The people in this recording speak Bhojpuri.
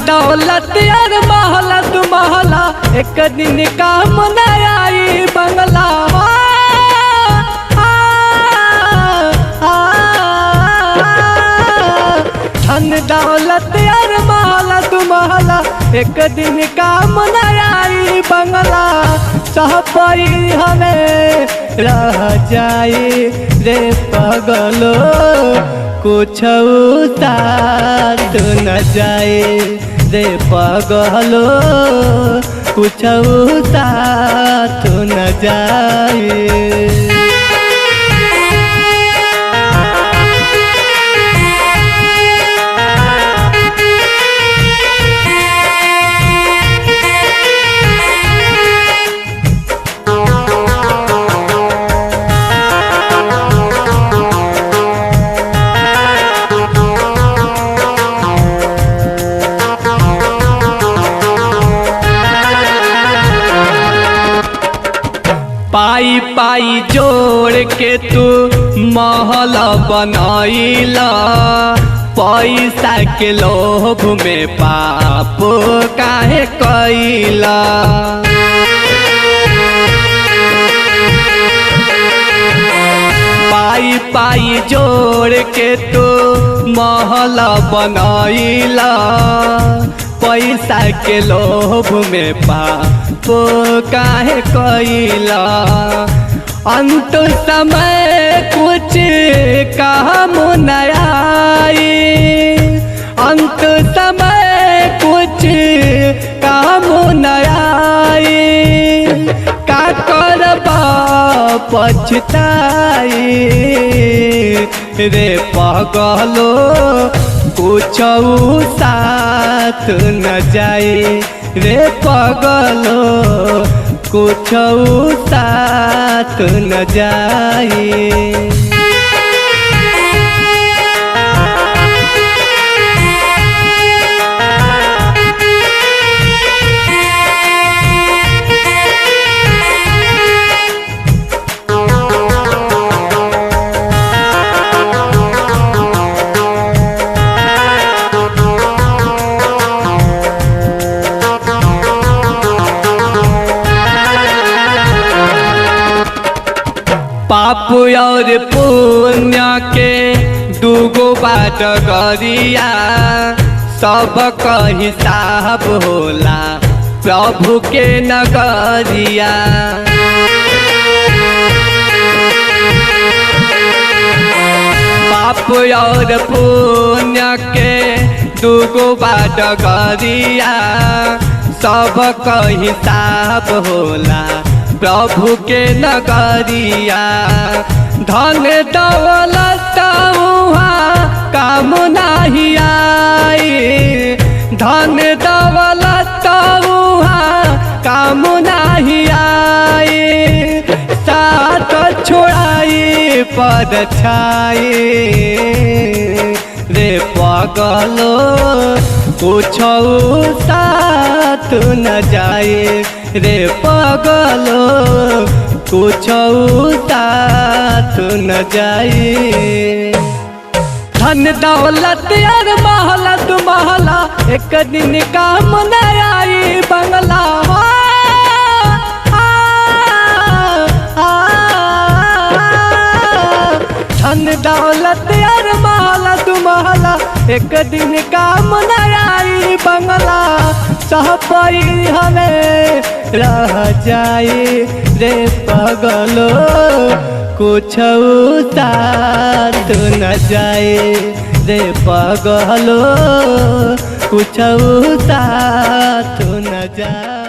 दौलत यार महला तू महला एक दिन काम न आई बंगला। धन दौलत यार महला तू महला एक दिन काम न आई बंगला। सहपाई हमें रह जाए रे पगलो कुछ साथ न जाए रे पगलो कुछ साथ न जाए। पाई पाई जोड़ के तू महल बनैला पैसा के लोभ में पाप काहे कैला। पाई पाई जोड़ के तू महल बनैला पैसा के लोभ में पाप काहे कैला। अंत समय कुछ काम न आई अंत समय कुछ काम न आई का करबा पछताई रे पगलो कुछ साथ न जाए रे पगलो कुछ साथ न जाए। पाप और पुण्य के दूगो बाट गरिया सबक हिसाब होला प्रभु के नगरिया। पाप और पुण्य के दूगो बाट गरिया सबक हिसाब होला प्रभु के नगरिया। धन दौलत वहाँ काम नहीं आई धन दौलत वहाँ काम नहीं आई साथ छोड़ाई पर छाई रे पगलो कुछ साथ न जाए रे पगलो कुछ साथ न जाए। धन दौलत यार महला तू महला एक दिन काम न आई बंगला। धन दौलत यार महला तू महला एक दिन काम न आई बंगला। सहपाई हमें रह जाए रे पगलो कुछ साथ न जाए रे पगलो कुछ साथ न जाए।